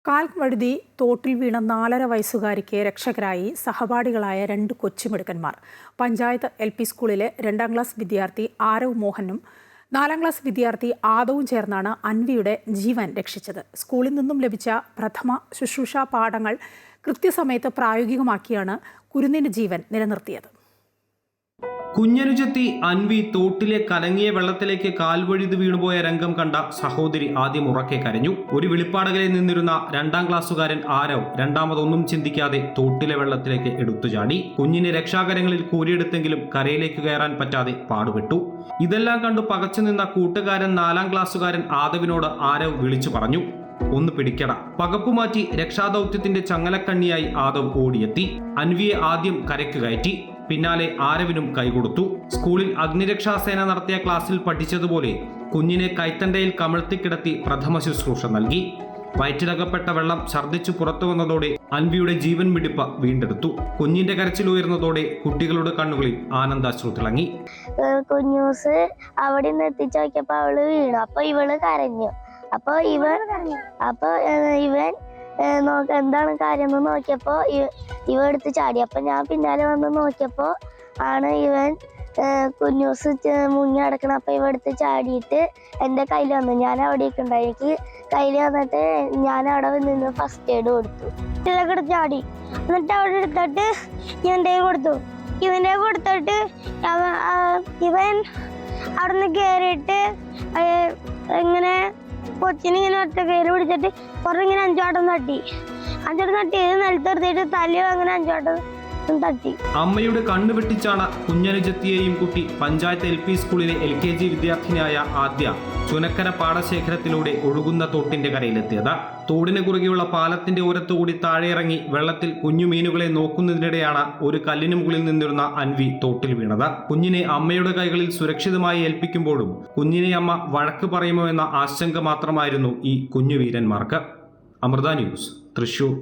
കാൽ വഴുതി തോട്ടിൽ വീണ 4.5 വയസ്സുകാരിക്ക് രക്ഷകരായി സഹപാഠികളായ 2 കൊച്ചുമിടുക്കന്മാർ. പഞ്ചായത്ത് LP സ്കൂളിലെ 2ാം ക്ലാസ് വിദ്യാർത്ഥി ആരവ് മോഹനും 4ാം ക്ലാസ് വിദ്യാർത്ഥി ആദവും ചേർന്നാണ് അൻവിയുടെ ജീവൻ രക്ഷിച്ചത്. സ്കൂളിൽ നിന്നും ലഭിച്ച പ്രഥമ ശുശ്രൂഷ പാഠങ്ങൾ കൃത്യസമയത്ത് പ്രായോഗികമാക്കിയാണ് കുരുന്നിന്റെ ജീവൻ നിലനിർത്തിയത്. കുഞ്ഞനുജത്തി അൻവി തോട്ടിലെ കലങ്ങിയ വെള്ളത്തിലേക്ക് കാൽവഴുതി വീണുപോയ രംഗം കണ്ട സഹോദരി ആദ്യം ഉറക്കെ കരഞ്ഞു. ഒരു വെളിപ്പാടകലിൽ നിന്നിരുന്ന 2ാം ക്ലാസ്സുകാരൻ ആരവ് രണ്ടാമതൊന്നും ചിന്തിക്കാതെ തോട്ടിലെ വെള്ളത്തിലേക്ക് എടുത്തുചാടി. കുഞ്ഞിനെ രക്ഷാകരങ്ങളിൽ കൂരിയെടുത്തെങ്കിലും കരയിലേക്ക് കയറാൻ പറ്റാതെ പാടുപെട്ടു. ഇതെല്ലാം കണ്ടു പകച്ചു നിന്ന കൂട്ടുകാരൻ 4ാം ക്ലാസ്സുകാരൻ ആദവിനോട് ആരവ് വിളിച്ചു പറഞ്ഞു, ഒന്ന് പിടിക്കട. പകപ്പുമാറ്റി രക്ഷാദൌത്യത്തിന്റെ ചങ്ങലക്കണ്ണിയായി ആദവ് ഓടിയെത്തി. അൻവിയെ ആദ്യം കരയ്ക്ക് കയറ്റി. പിന്നാലെ ആരവിനും കൈകൊടുത്തു. സ്കൂളിൽ അഗ്നിരക്ഷാസേന നടത്തിയ ക്ലാസ്സിൽ പഠിച്ചതുപോലെ കുഞ്ഞിനെ കൈത്തണ്ടയിൽ കമഴ്ത്തിക്കിടത്തി പ്രഥമ ശുശ്രൂഷ നൽകി. വയറ്റിലകപ്പെട്ട വെള്ളം ഛർദ്ദിച്ചു പുറത്തു വന്നതോടെ അൻവിയുടെ ജീവൻ മിടിപ്പ് വീണ്ടെടുത്തു. കുഞ്ഞിന്റെ കരച്ചിൽ ഉയർന്നതോടെ കുട്ടികളുടെ കണ്ണുകളിൽ ആനന്ദാശ്രു തിളങ്ങി. കുഞ്ഞൂസ് അവിടെ നിന്ന് എത്തിച്ചു നോക്കിയപ്പോ അവള് വീണു. അപ്പൊ ഇവള് കരഞ്ഞു. അപ്പൊ ഇവൻ എന്താണ് കാര്യം എന്ന് നോക്കിയപ്പോ ഇവ എടുത്ത് ചാടി. അപ്പൊ ഞാൻ പിന്നാലെ വന്ന് നോക്കിയപ്പോ ആണ് ഇവൻ കുഞ്ഞൂസ് മുങ്ങി അടക്കണം. അപ്പൊ ഇവ എടുത്ത് ചാടിയിട്ട് എൻ്റെ കയ്യിൽ വന്നു. ഞാൻ അവിടേക്ക് ഉണ്ടായി. എനിക്ക് കയ്യിൽ വന്നിട്ട് ഞാൻ അവിടെ നിന്ന് ഫസ്റ്റ് എയ്ഡ് കൊടുത്തു. ഇതൊക്കെ ചാടി എന്നിട്ട് അവിടെ എടുത്തിട്ട് ഞാൻ എൻ്റെ കൊടുത്തു. ഇവൻ്റെ കൊടുത്തിട്ട് ഇവൻ അവിടെ നിന്ന് കയറിയിട്ട് ഇങ്ങനെ കൊച്ചിനിങ്ങനെ ഒറ്റ കയറി പിടിച്ചിട്ട് പുറങ്ങിങ്ങനെ 5 വട്ടം തട്ടി ഇത് നിലത്തെടുത്തിട്ട് തലയോ അങ്ങനെ 5 വട്ടം തട്ടി. അമ്മയുടെ കണ്ണു വെട്ടിച്ചാണ് കുഞ്ഞനുജത്തിയെയും കുട്ടി പഞ്ചായത്ത് LP സ്കൂളിലെ LKG വിദ്യാർത്ഥിനിയായ ആദ്യ ചുനക്കര പാടശേഖരത്തിലൂടെ ഒഴുകുന്ന തോട്ടിന്റെ കരയിലെത്തിയത്. തോടിന് കുറുകെയുള്ള പാലത്തിന്റെ ഓരത്തുകൂടി താഴെയിറങ്ങി വെള്ളത്തിൽ കുഞ്ഞു മീനുകളെ നോക്കുന്നതിനിടെയാണ് ഒരു കല്ലിന് മുകളിൽ നിന്നിരുന്ന അൻവി തോട്ടിൽ വീണത്. കുഞ്ഞിനെ അമ്മയുടെ കൈകളിൽ സുരക്ഷിതമായി ഏൽപ്പിക്കുമ്പോഴും കുഞ്ഞിനെ അമ്മ വഴക്ക് പറയുമോ എന്ന ആശങ്ക മാത്രമായിരുന്നു ഈ കുഞ്ഞു വീരന്മാർക്ക്. അമൃത ന്യൂസ്, തൃശൂർ.